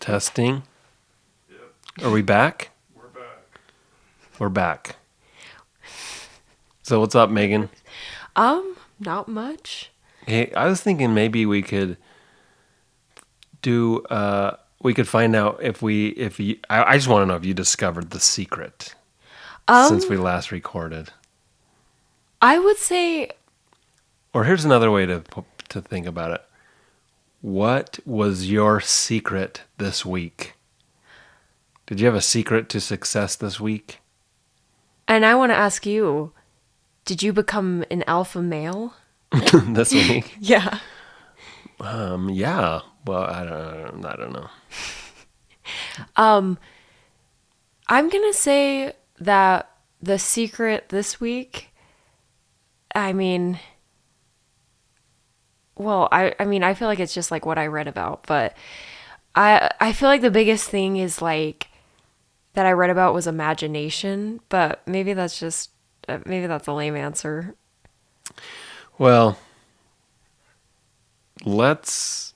Testing. Yep. Are we back? We're back. We're back. So what's up, Maegan? Not much. Hey, I was thinking maybe we could do. We could find out if you. I just want to know if you discovered the secret since we last recorded. I would say, Or here's another way to think about it. What was your secret this week? Did you have a secret to success this week? and I want to ask you, did you become an alpha male? This week? Yeah. Yeah. Well, I don't know. I'm gonna say that the secret this week, I mean, well, I mean, I feel like it's just like what I read about, but I feel like the biggest thing is like that I read about was imagination, but maybe that's just maybe that's a lame answer. Well, let's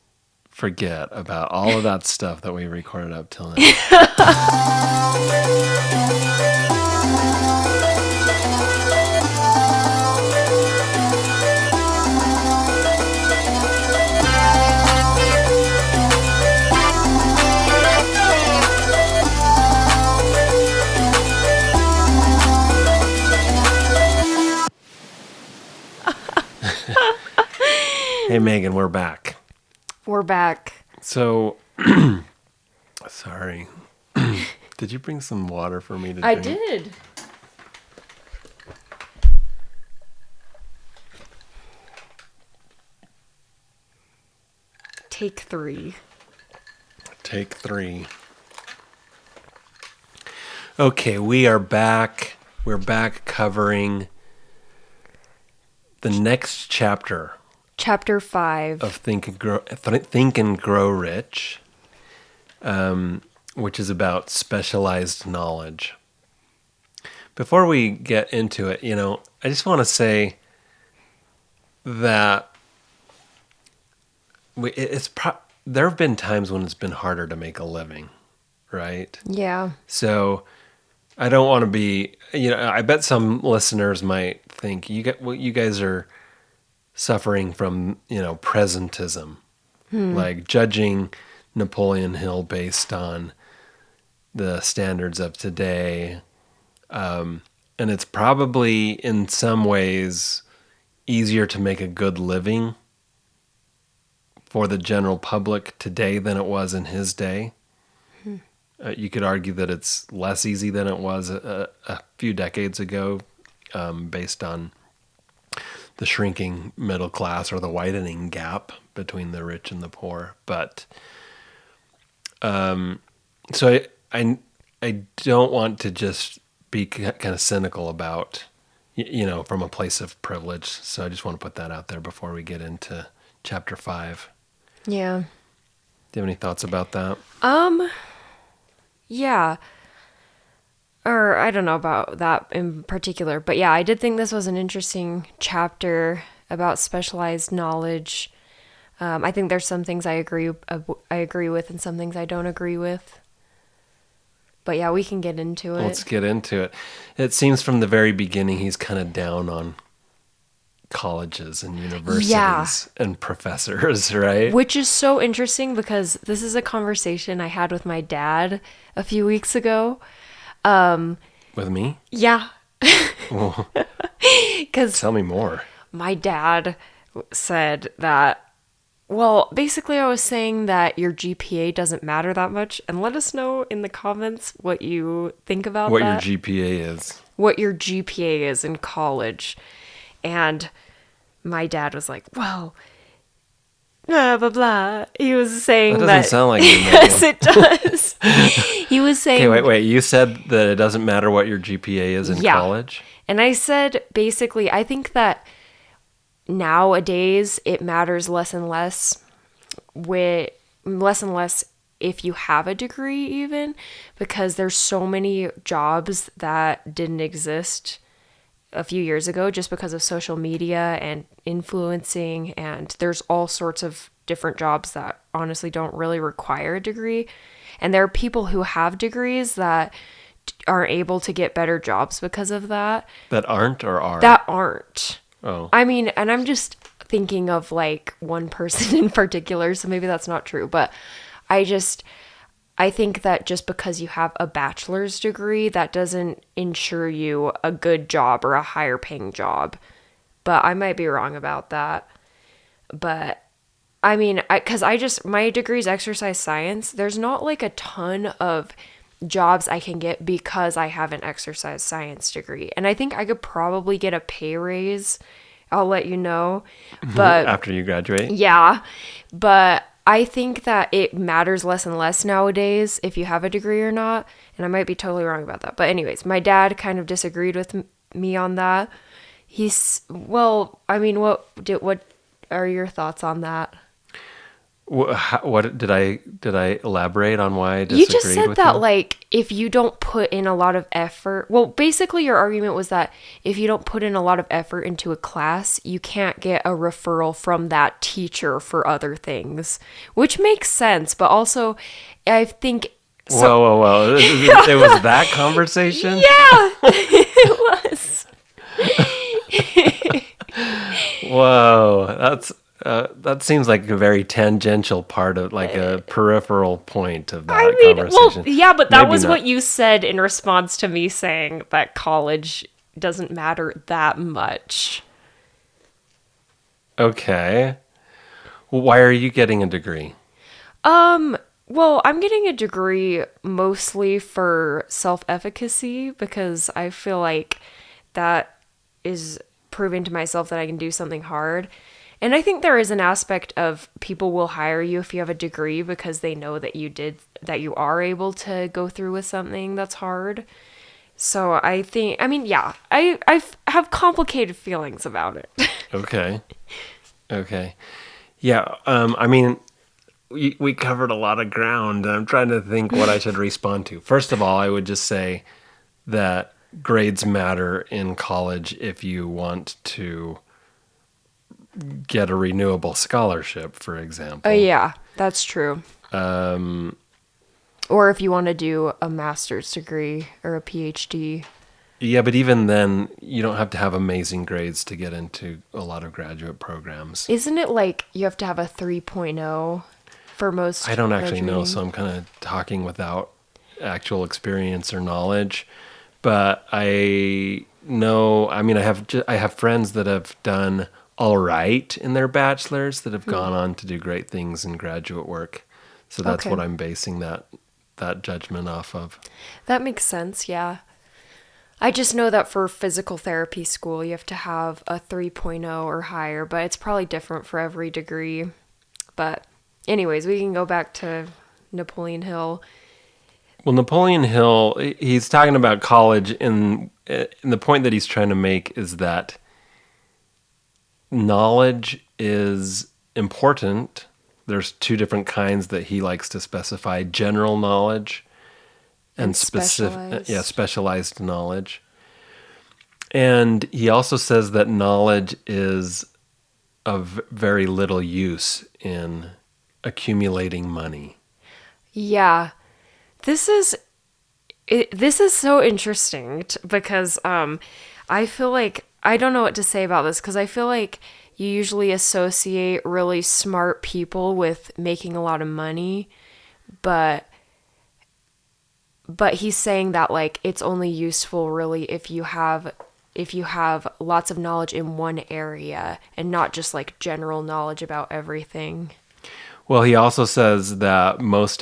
forget about all of that stuff that we recorded up till now. Hey, Maegan, we're back. We're back. So, sorry. Did you bring some water for me to drink? I did. Take 3. Take 3. Okay, we are back. We're back covering the next chapter Chapter 5. of Think and Grow Rich, which is about specialized knowledge. Before we get into it, I just want to say that there have been times when it's been harder to make a living, right? Yeah. So I don't want to be, I bet some listeners might think you guys are suffering from, presentism, like judging Napoleon Hill based on the standards of today. And it's probably in some ways easier to make a good living for the general public today than it was in his day. You could argue that it's less easy than it was a few decades ago, based on the shrinking middle class or the widening gap between the rich and the poor. But so I don't want to just be kind of cynical about, from a place of privilege. So I just want to put that out there before we get into chapter 5. Yeah. Do you have any thoughts about that? Yeah. Or I don't know about that in particular, but yeah, I did think this was an interesting chapter about specialized knowledge. I think there's some things I agree with and some things I don't agree with. But yeah, we can get into it. Let's get into it. It seems from the very beginning he's kind of down on colleges and universities and professors, right? Which is so interesting because this is a conversation I had with my dad a few weeks ago. With me? Yeah. Well, 'Cause tell me more. my dad said that, well, basically I was saying that your GPA doesn't matter that much, and let us know in the comments what you think about What that. your GPA is. What your GPA is in college. And my dad was like, well, blah, blah, blah. He was saying That that... doesn't sound like you. Yes, it does. He was saying... Okay, wait. You said that it doesn't matter what your GPA is in college? And I said, basically, I think that nowadays it matters less and less if you have a degree even, because there's so many jobs that didn't exist a few years ago just because of social media and influencing, and there's all sorts of different jobs that honestly don't really require a degree. And there are people who have degrees that aren't able to get better jobs because of that. That aren't or are? That aren't. Oh. I mean, and I'm just thinking of like one person in particular, so maybe that's not true, but I think that just because you have a bachelor's degree, that doesn't ensure you a good job or a higher paying job. But I might be wrong about that. But I mean, my degree is exercise science. There's not like a ton of jobs I can get because I have an exercise science degree. And I think I could probably get a pay raise. I'll let you know. But After you graduate? yeah. But I think that it matters less and less nowadays if you have a degree or not. And I might be totally wrong about that. But anyways, my dad kind of disagreed with me on that. Well, I mean, what are your thoughts on that? What did I elaborate on why I disagreed You just said with that you? like if you don't put in a lot of effort, well, basically your argument was that if you don't put in a lot of effort into a class, you can't get a referral from that teacher for other things, which makes sense, but also I think Whoa. It was that conversation? Yeah, it was. Whoa, that seems like a very tangential part of, like a peripheral point of that conversation. Well, yeah, but that Maybe was not. what you said in response to me saying that college doesn't matter that much. Okay. Well, why are you getting a degree? Well, I'm getting a degree mostly for self-efficacy because I feel like that is proving to myself that I can do something hard. And I think there is an aspect of people will hire you if you have a degree because they know that you are able to go through with something that's hard. So I mean, yeah, I have complicated feelings about it. Okay. Yeah, I mean, we covered a lot of ground. I'm trying to think what I should respond to. First of all, I would just say that grades matter in college if you want to get a renewable scholarship, for example. Oh, yeah, that's true. Or if you want to do a master's degree or a PhD. Yeah, but even then, you don't have to have amazing grades to get into a lot of graduate programs. Isn't it like you have to have a 3.0 for most? I don't actually know, graduating? so I'm kind of talking without actual experience or knowledge. But I know, I mean, I have friends that have done all right in their bachelor's that have gone on to do great things in graduate work. So that's Okay. what I'm basing that judgment off of. That makes sense, yeah. I just know that for physical therapy school, you have to have a 3.0 or higher, but it's probably different for every degree. But anyways, we can go back to Napoleon Hill. Well, Napoleon Hill, he's talking about college, and the point that he's trying to make is that knowledge is important. There's two different kinds that he likes to specify: general knowledge and specific, specialized knowledge. And he also says that knowledge is of very little use in accumulating money. Yeah. This is so interesting because I feel like I don't know what to say about this because I feel like you usually associate really smart people with making a lot of money, but he's saying that like it's only useful really if you have lots of knowledge in one area and not just like general knowledge about everything. Well, he also says that most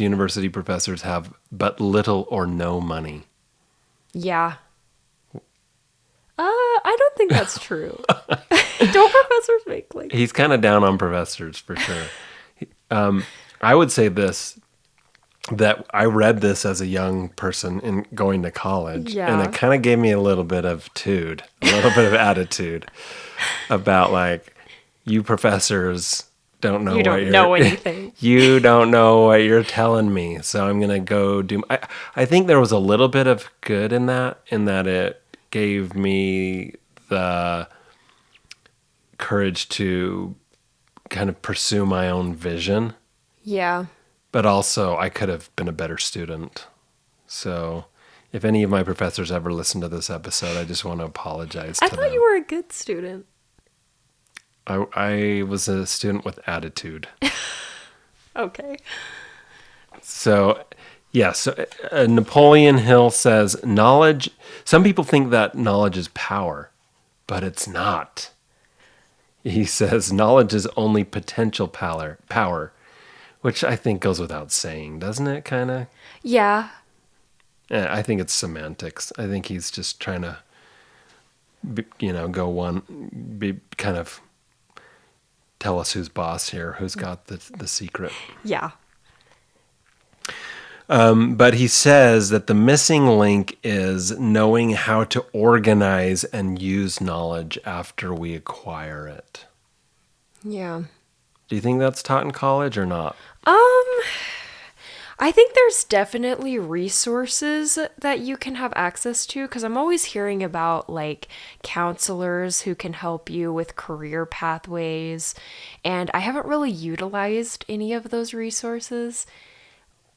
university professors have but little or no money. Yeah. I don't think that's true. Don't professors make like... He's kind of down on professors for sure. I would say this, that I read this as a young person in going to college, and it kind of gave me a little bit of TUDE, a little bit of attitude about like, you professors don't know anything. You don't know what you're telling me, so I'm gonna go do. I think there was a little bit of good in that it gave me courage to kind of pursue my own vision, Yeah. but also I could have been a better student. So if any of my professors ever listen to this episode, I just want to apologize I to thought them. you were a good student. I was a student with attitude. Okay. So, yeah, so Napoleon Hill says knowledge, some people think that knowledge is power, but it's not. He says knowledge is only potential power, which I think goes without saying, doesn't it, kind of? Yeah. I think it's semantics. I think he's just trying to, be kind of tell us who's boss here, who's got the secret. Yeah. But he says that the missing link is knowing how to organize and use knowledge after we acquire it. Yeah. Do you think that's taught in college or not? I think there's definitely resources that you can have access to because I'm always hearing about like counselors who can help you with career pathways, and I haven't really utilized any of those resources.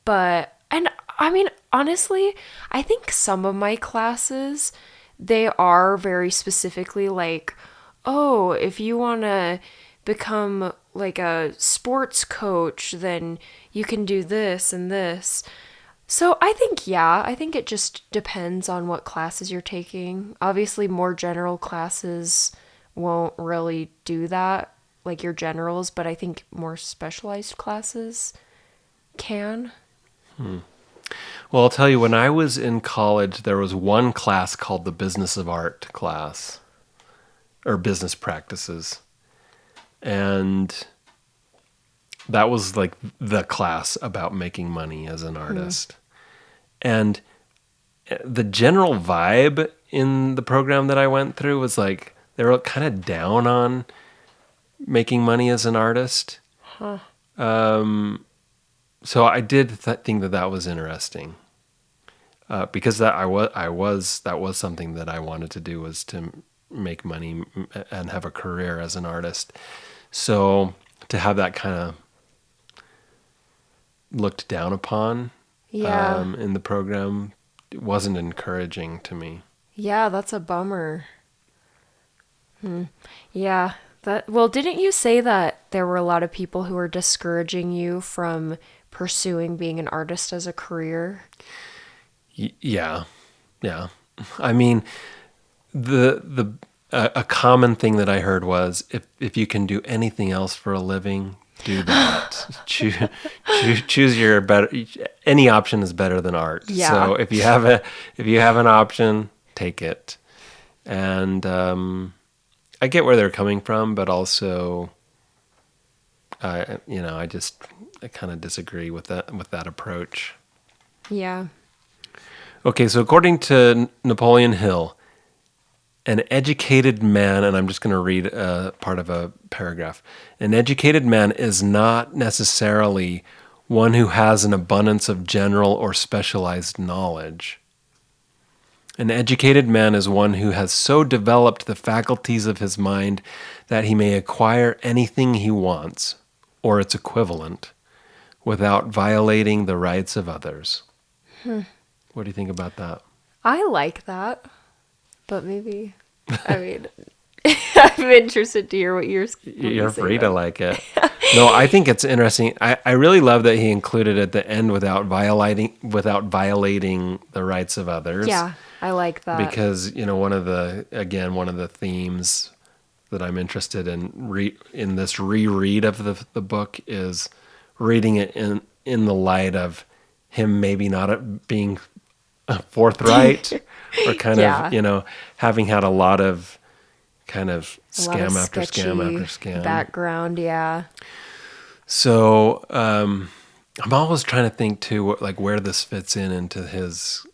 And I mean, honestly, I think some of my classes, they are very specifically like, oh, if you want to become like a sports coach, then you can do this and this. So I think, yeah, I think it just depends on what classes you're taking. Obviously, more general classes won't really do that, like your generals, but I think more specialized classes can. Well, I'll tell you, when I was in college, there was one class called the Business of Art class, or Business Practices. And that was like the class about making money as an artist. And the general vibe in the program that I went through was like, they were kind of down on making money as an artist. Huh. So I did think that was interesting, because that was something that I wanted to do, was to make money and have a career as an artist. So to have that kind of looked down upon, Yeah. in the program, it wasn't encouraging to me. Yeah, that's a bummer. Yeah. Well, didn't you say that there were a lot of people who were discouraging you from pursuing being an artist as a career? Yeah. I mean, a common thing that I heard was, if you can do anything else for a living, do that. choose your better. Any option is better than art. Yeah. So if you have an option, take it. And I get where they're coming from, but also, I kind of disagree with that approach. Yeah. Okay, so according to Napoleon Hill, an educated man, and I'm just going to read part of a paragraph. An educated man is not necessarily one who has an abundance of general or specialized knowledge. An educated man is one who has so developed the faculties of his mind that he may acquire anything he wants, or its equivalent, without violating the rights of others. What do you think about that? I like that. But maybe, I mean, I'm interested to hear what you're You're free to like it. No, I think it's interesting. I really love that he included at the end without violating the rights of others. Yeah, I like that. Because, one of the themes that I'm interested in this reread of the book is reading it in the light of him maybe not being forthright or kind of, having had a lot of kind of scam after scam after scam background. Yeah. So I'm always trying to think too, like where this fits into his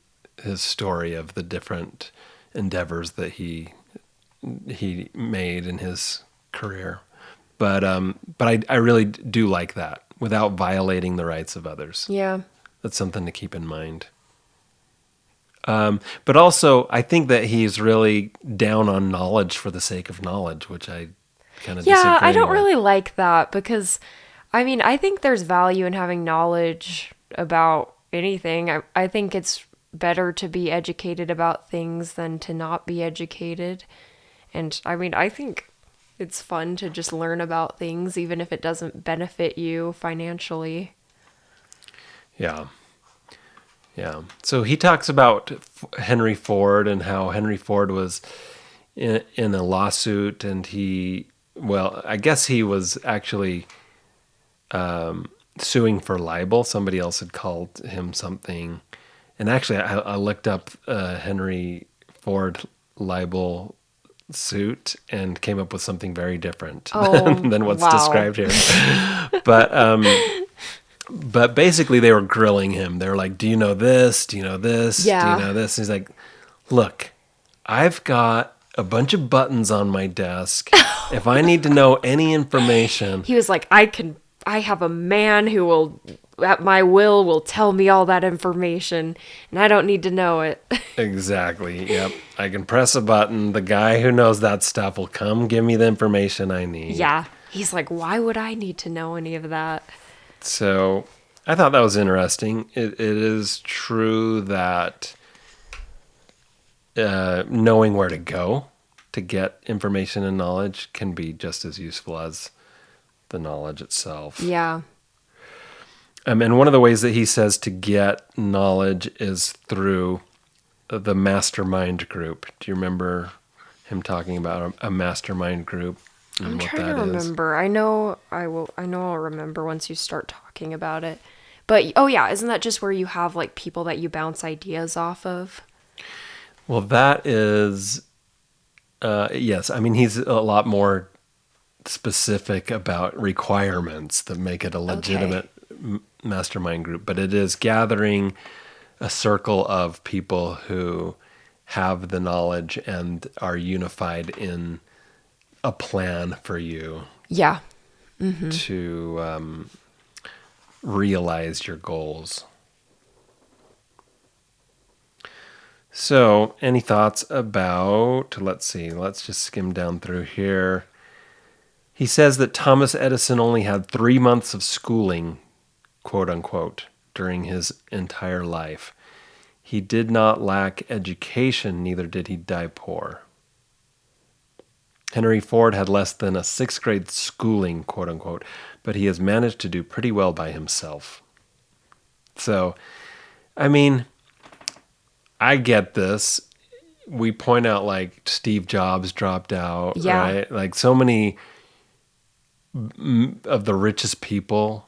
story of the different endeavors that he made in his career. But I really do like that, without violating the rights of others. Yeah. That's something to keep in mind. But also, I think that he's really down on knowledge for the sake of knowledge, which I kind of Yeah, I disagreeing don't with. really like that because, I mean, I think there's value in having knowledge about anything. I think it's better to be educated about things than to not be educated. And I mean, I think it's fun to just learn about things, even if it doesn't benefit you financially. Yeah. Yeah. So he talks about Henry Ford and how Henry Ford was in a lawsuit, and I guess he was actually suing for libel. Somebody else had called him something. And actually, I looked up Henry Ford libel suit and came up with something very different Oh, than what's wow. described here. But basically, they were grilling him. They were like, "Do you know this? Do you know this? Do you Yeah. know this?" And he's like, "Look, I've got a bunch of buttons on my desk. If I need to know any information, He was like, I have a man who will, at my will tell me all that information, and I don't need to know it. exactly, yep, I can press a button. The guy who knows that stuff will come give me the information I need." Yeah. He's like, why would I need to know any of that? So I thought that was interesting. It is true that knowing where to go to get information and knowledge can be just as useful as the knowledge itself. Yeah. And one of the ways that he says to get knowledge is through the mastermind group. Do you remember him talking about a mastermind group and I'm what trying to that is? remember. I know I'll remember once you start talking about it. But oh yeah, isn't that just where you have like people that you bounce ideas off of? Well, that is, yes. I mean, he's a lot more specific about requirements that make it a Okay. legitimate mastermind group, but it is gathering a circle of people who have the knowledge and are unified in a plan for you Yeah. to realize your goals. So, any thoughts about, let's see, let's just skim down through here. He says that Thomas Edison only had 3 months of schooling, quote unquote, during his entire life. He did not lack education, neither did he die poor. Henry Ford had less than a sixth grade schooling, quote unquote, but he has managed to do pretty well by himself. So, I mean, I get this. We point out like Steve Jobs dropped out, Yeah. right? Like so many of the richest people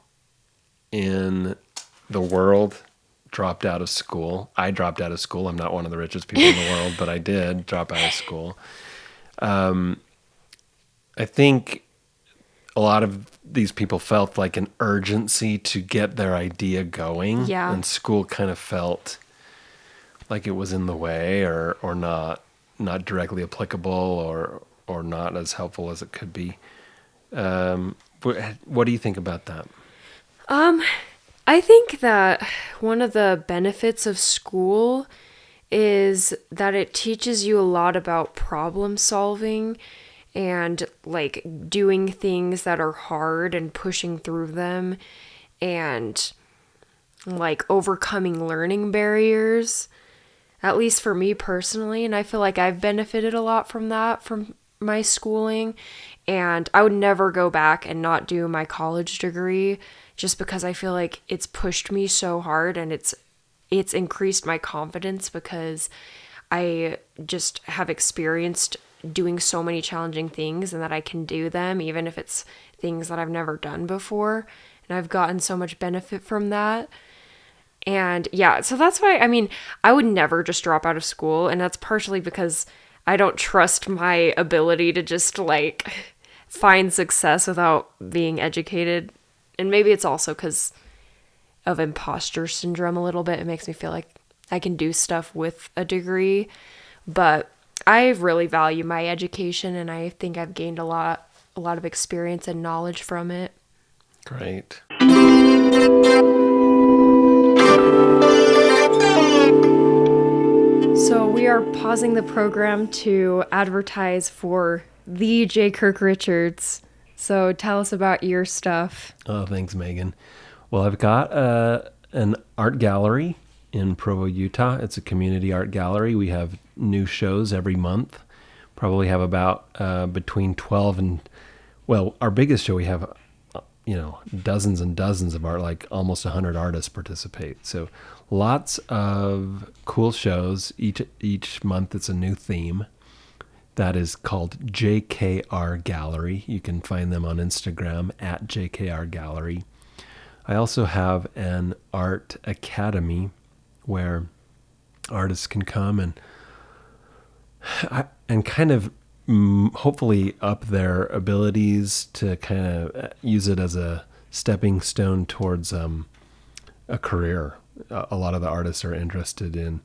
in the world dropped out of school. I dropped out of school. I'm not one of the richest people in the world, but I did drop out of school. I think a lot of these people felt like an urgency to get their idea going, Yeah. and school kind of felt like it was in the way or not directly applicable or not as helpful as it could be. What do you think about that? I think that one of the benefits of school is that it teaches you a lot about problem solving and like doing things that are hard and pushing through them and like overcoming learning barriers, at least for me personally. And I feel like I've benefited a lot from that from my schooling. And I would never go back and not do my college degree just because I feel like it's pushed me so hard and it's increased my confidence because I just have experienced doing so many challenging things and that I can do them even if it's things that I've never done before. And I've gotten so much benefit from that. And yeah, so that's why, I mean, I would never just drop out of school. And that's partially because I don't trust my ability to just like find success without being educated. And maybe it's also because of imposter syndrome a little bit. It makes me feel like I can do stuff with a degree. But I really value my education and I think I've gained a lot of experience and knowledge from it. Great. So we are pausing the program to advertise for the J. Kirk Richards. So tell us about your stuff. Oh, thanks, Maegan. Well, I've got an art gallery in Provo, Utah. It's a community art gallery. We have new shows every month. Probably have about between 12 and, well, our biggest show we have, dozens and dozens of art, like almost 100 artists participate. So lots of cool shows. Each month it's a new theme. That is called JKR Gallery. You can find them on Instagram at JKR Gallery. I also have an art academy where artists can come and kind of hopefully up their abilities to kind of use it as a stepping stone towards a career. A lot of the artists are interested in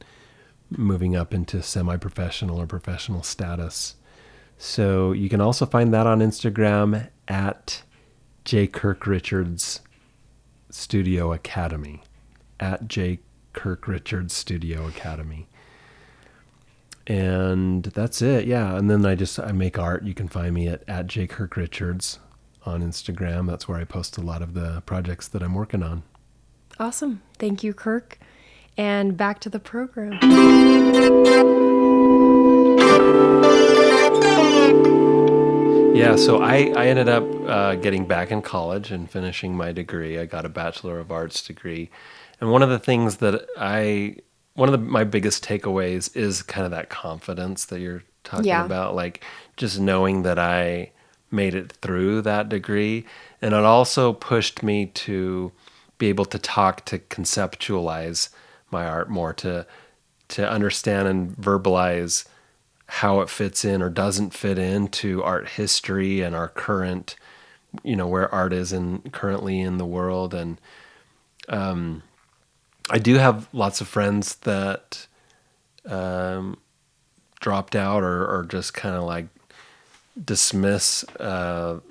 moving up into semi-professional or professional status. So you can also find that on Instagram at J. Kirk Richards Studio Academy. At J. Kirk Richards Studio Academy. And that's it, yeah. And then I make art. You can find me at J. Kirk Richards on Instagram. That's where I post a lot of the projects that I'm working on. Awesome. Thank you, Kirk. And back to the program. Yeah, so I ended up getting back in college and finishing my degree. I got a Bachelor of Arts degree. And one of the things that my biggest takeaways is kind of that confidence that you're talking about, like just knowing that I made it through that degree. And it also pushed me to be able to conceptualize my art more, to understand and verbalize how it fits in or doesn't fit into art history and our current, where art is currently in the world. And I do have lots of friends that dropped out or just kind of like dismiss the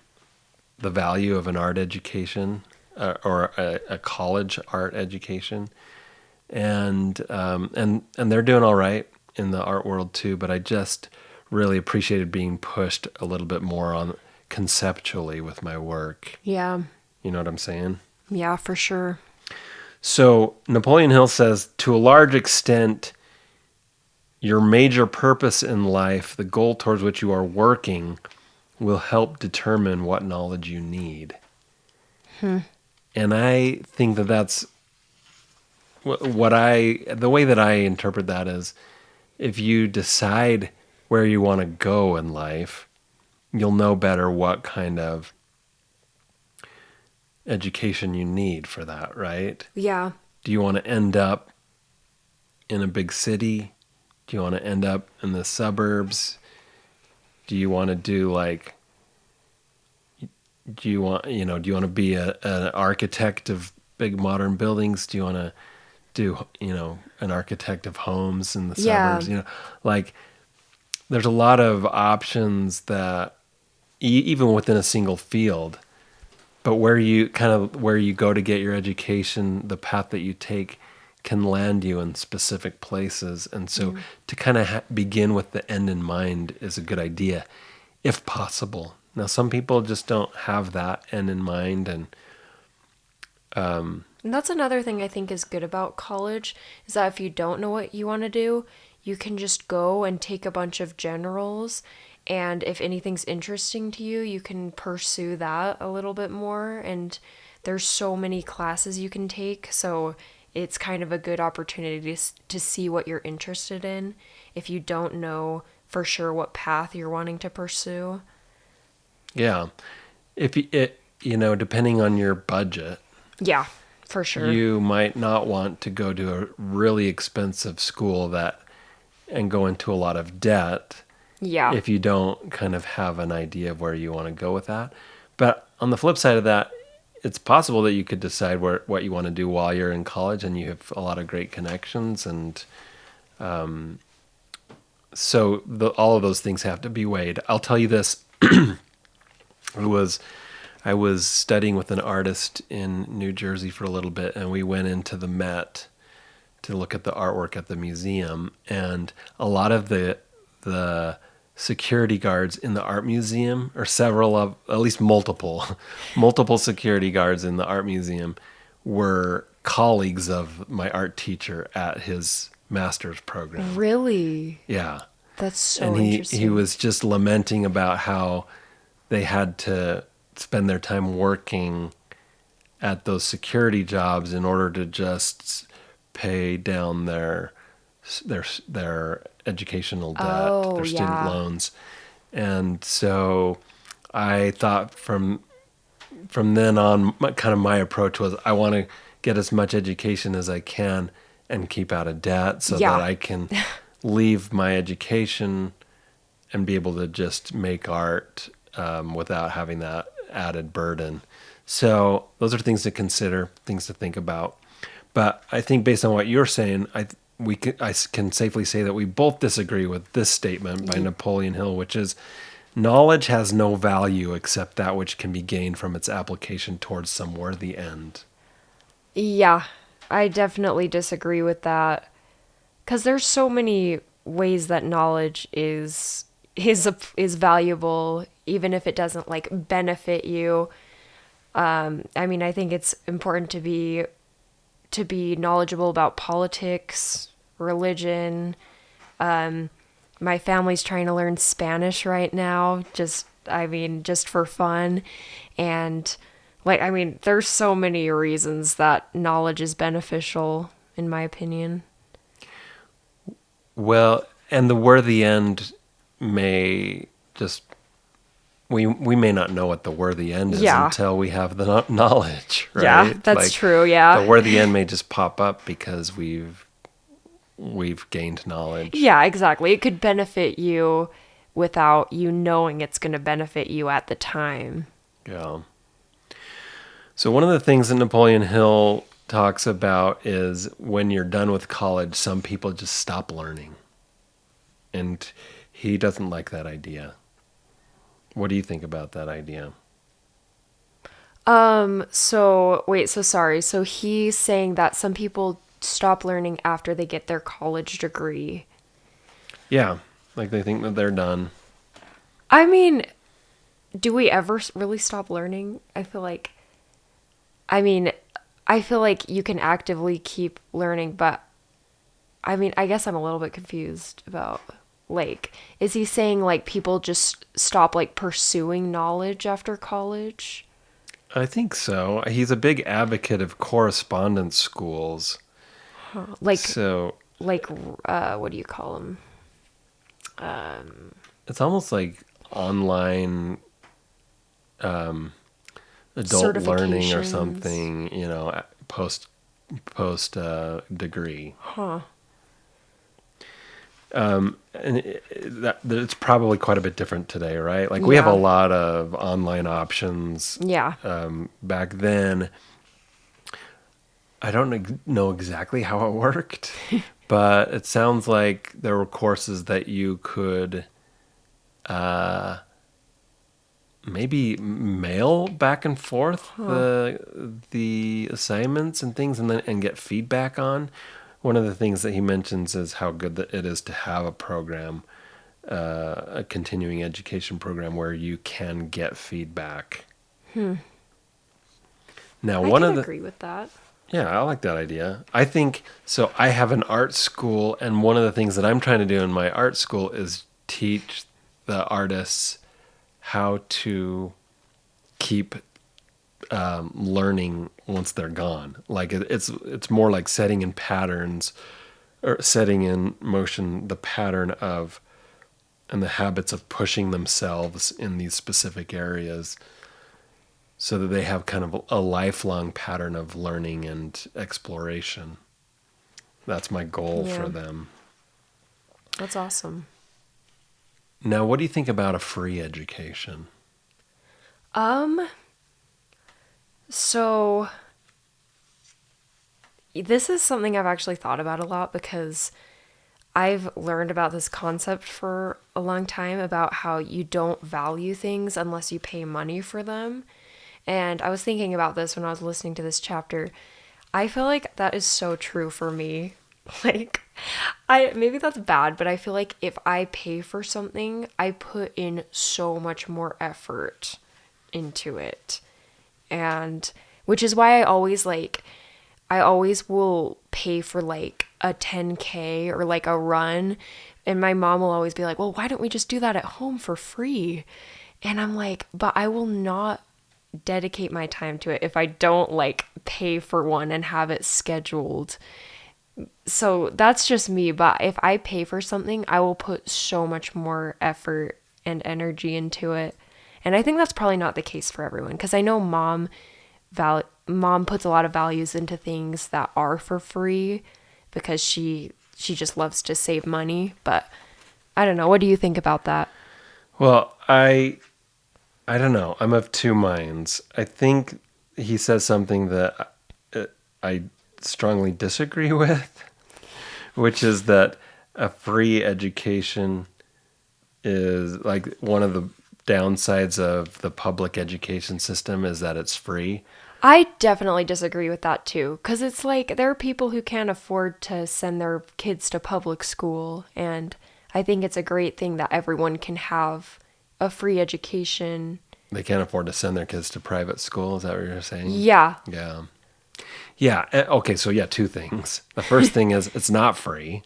value of an art education or a college art education, and they're doing all right in the art world too. But I just really appreciated being pushed a little bit more on conceptually with my work. Yeah. You know what I'm saying? Yeah, for sure. So Napoleon Hill says, to a large extent, your major purpose in life, the goal towards which you are working, will help determine what knowledge you need. And I think that that's the way that I interpret that is, if you decide where you want to go in life, you'll know better what kind of education you need for that, right? Yeah. Do you want to end up in a big city? Do you want to end up in the suburbs? Do you want to do do you want to be an architect of big modern buildings? Do you want to do, an architect of homes in the suburbs? There's a lot of options that even within a single field, but where you go to get your education, the path that you take can land you in specific places. And so to kind of begin with the end in mind is a good idea, if possible. Now, some people just don't have that end in mind. And that's another thing I think is good about college, is that if you don't know what you want to do, you can just go and take a bunch of generals. And if anything's interesting to you, you can pursue that a little bit more. And there's so many classes you can take. So it's kind of a good opportunity to see what you're interested in if you don't know for sure what path you're wanting to pursue. Yeah. Depending on your budget. Yeah, for sure. You might not want to go to a really expensive school and go into a lot of debt. Yeah. If you don't kind of have an idea of where you want to go with that. But on the flip side of that, it's possible that you could decide what you want to do while you're in college, and you have a lot of great connections. And so all of those things have to be weighed. I'll tell you this. I was studying with an artist in New Jersey for a little bit, and we went into the Met to look at the artwork at the museum. And a lot of the security guards in the art museum, or several of, at least multiple, multiple security guards in the art museum were colleagues of my art teacher at his master's program. Really? Yeah. That's so And interesting. he was just lamenting about how they had to spend their time working at those security jobs in order to just pay down their educational debt, Oh, their student yeah. loans. And so I thought from then on, kind of my approach was I want to get as much education as I can and keep out of debt so that Yeah. I can leave my education and be able to just make art without having that added burden. So those are things to consider, things to think about. But I think based on what you're saying, I can safely say that we both disagree with this statement by Napoleon Hill, which is knowledge has no value except that which can be gained from its application towards some worthy end. Yeah, I definitely disagree with that. Because there's so many ways that knowledge is valuable, even if it doesn't like benefit you. I mean, I think it's important to be knowledgeable about politics, religion. My family's trying to learn Spanish right now, just for fun. And like, I mean, there's so many reasons that knowledge is beneficial, in my opinion. Well, and the worthy end may just we may not know what the worthy end is Yeah. until we have the knowledge, Yeah, right? that's Like, true. the Yeah. worthy end may just pop up because we've gained knowledge. Yeah, exactly. It could benefit you without you knowing it's going to benefit you at the time. Yeah. So one of the things that Napoleon Hill talks about is when you're done with college, some people just stop learning. And he doesn't like that idea. What do you think about that idea? So wait, so sorry. So he's saying that some people stop learning after they get their college degree. Yeah, like they think that they're done. I mean, do we ever really stop learning? I mean, I feel like you can actively keep learning, but I mean, I guess I'm a little bit confused about like, is he saying like people just stop like pursuing knowledge after college? I think so. He's a big advocate of correspondence schools. Like, So like, what do you call them? it's almost like online adult learning or Certifications. something, post degree. Huh. And it's probably quite a bit different today, right? Like we have a Yeah. lot of online options. Yeah. Back then, I don't know exactly how it worked, but it sounds like there were courses that you could maybe mail back and forth the assignments and things, and get feedback on. One of the things that he mentions is how good that it is to have a program, a continuing education program where you can get feedback. Now, I one can of the agree with that. yeah, I like that idea. I think so. I have an art school, and one of the things that I'm trying to do in my art school is teach the artists how to keep learning once they're gone. Like it's more like setting in patterns, or setting in motion the pattern of and the habits of pushing themselves in these specific areas, so that they have kind of a lifelong pattern of learning and exploration. That's my goal Yeah. for them. That's awesome. Now, what do you think about a free education? So this is something I've actually thought about a lot because I've learned about this concept for a long time about how you don't value things unless you pay money for them. And I was thinking about this when I was listening to this chapter. I feel like that is so true for me. Like, I maybe that's bad, but I feel like if I pay for something, I put in so much more effort into it. And which is why I always will pay for like a 10K or like a run. And my mom will always be like, "Well, why don't we just do that at home for free?" And I'm like, "But I will not dedicate my time to it if I don't like pay for one and have it scheduled." So that's just me, but if I pay for something, I will put so much more effort and energy into it. And I think that's probably not the case for everyone because I know mom puts a lot of values into things that are for free because she just loves to save money, but I don't know. What do you think about that? Well, I don't know. I'm of two minds. I think he says something that I strongly disagree with, which is that a free education is like one of the downsides of the public education system is that it's free. I definitely disagree with that too, because it's like there are people who can't afford to send their kids to public school, and I think it's a great thing that everyone can have a free education. They can't afford to send their kids to private school. Is that what you're saying? Yeah. Yeah. Yeah. Okay. So yeah, two things. The first thing is it's not free.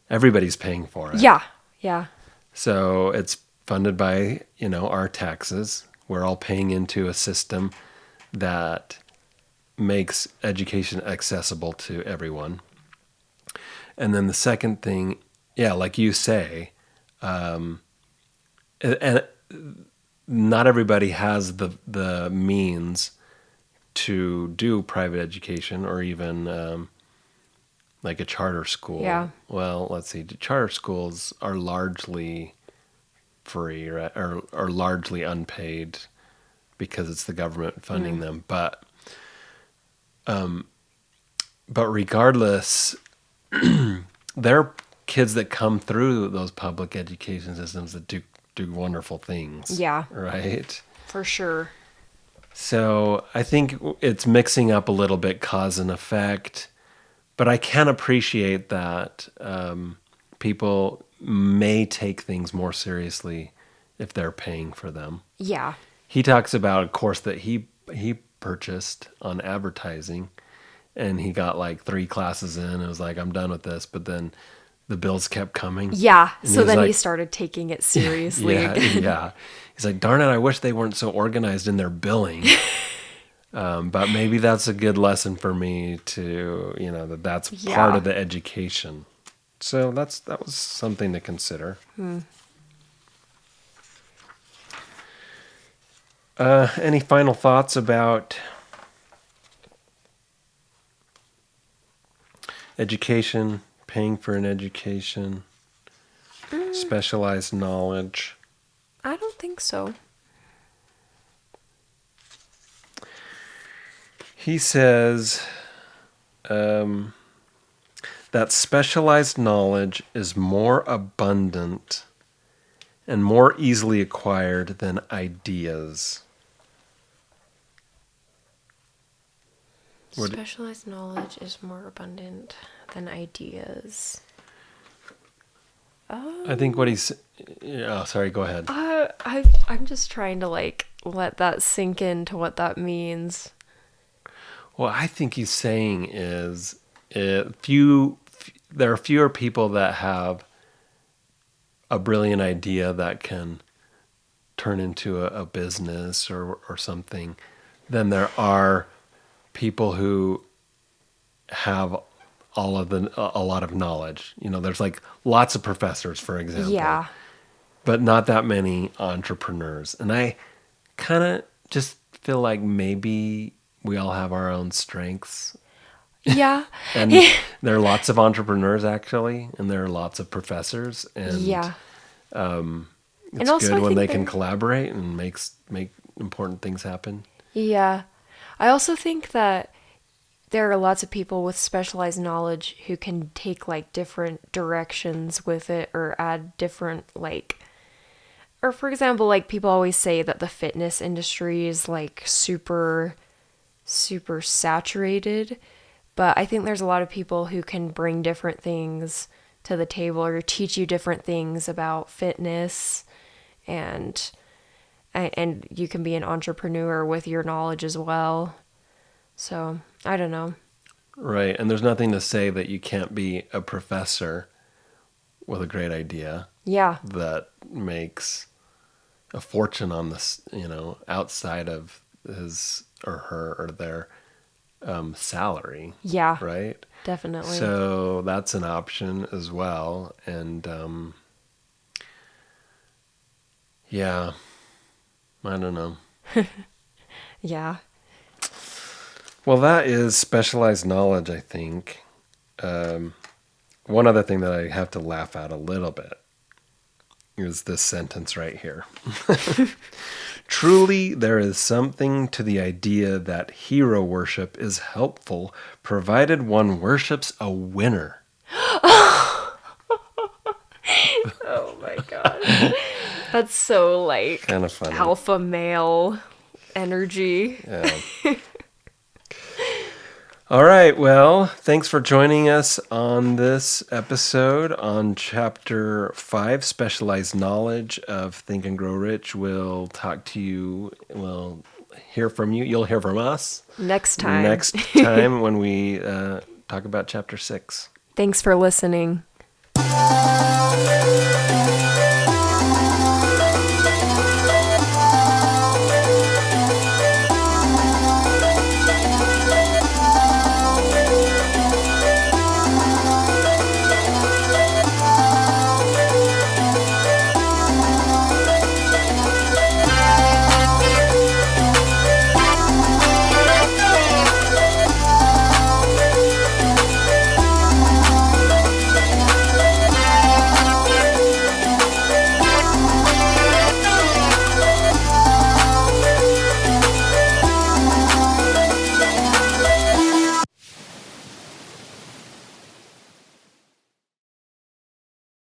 Everybody's paying for it. Yeah. Yeah. So it's funded by, our taxes. We're all paying into a system that makes education accessible to everyone. And then the second thing, yeah, like you say, and not everybody has the means to do private education or even like a charter school. Yeah. Well, let's see. The charter schools are largely free, right? Or largely unpaid because it's the government funding them. But regardless, there are kids that come through those public education systems that do wonderful things. Yeah. Right? For sure. So I think it's mixing up a little bit cause and effect, but I can appreciate that people may take things more seriously if they're paying for them. Yeah. He talks about a course that he purchased on advertising, and he got like 3 classes in and was like, I'm done with this. But then the bills kept coming. Yeah. And So then like, he started taking it seriously yeah, again. yeah. He's like, darn it, I wish they weren't so organized in their billing. But maybe that's a good lesson for me to, that's part of the education. So that was something to consider. Any final thoughts about education, paying for an education, specialized knowledge? I don't think so. He says that specialized knowledge is more abundant and more easily acquired than ideas. Specialized knowledge is more abundant than ideas. I think what he's... Oh, sorry, go ahead. I'm just trying to let that sink into what that means. What I think he's saying is there are fewer people that have a brilliant idea that can turn into a business or something than there are people who have a lot of knowledge. There's like lots of professors, for example. Yeah. But not that many entrepreneurs. And I kind of just feel like maybe we all have our own strengths. Yeah. And there are lots of entrepreneurs, actually, and there are lots of professors. And Yeah. it's also, good when they can collaborate and make important things happen. Yeah. I also think that there are lots of people with specialized knowledge who can take different directions with it or add different or for example, people always say that the fitness industry is super, super saturated. But I think there's a lot of people who can bring different things to the table or teach you different things about fitness, and you can be an entrepreneur with your knowledge as well. So, I don't know. Right. And there's nothing to say that you can't be a professor with a great idea. Yeah. That makes a fortune on this, outside of his or her or their salary. Yeah. Right. Definitely. So that's an option as well. And yeah, I don't know. Yeah. Well, that is specialized knowledge, I think. One other thing that I have to laugh at a little bit is this sentence right here. Truly, there is something to the idea that hero worship is helpful, provided one worships a winner. Oh my gosh. That's so Kind of funny. alpha male energy. Yeah. All right. Well, thanks for joining us on this episode on Chapter 5, Specialized Knowledge of Think and Grow Rich. We'll talk to you. We'll hear from you. You'll hear from us Next time. next time when we talk about Chapter 6. Thanks for listening.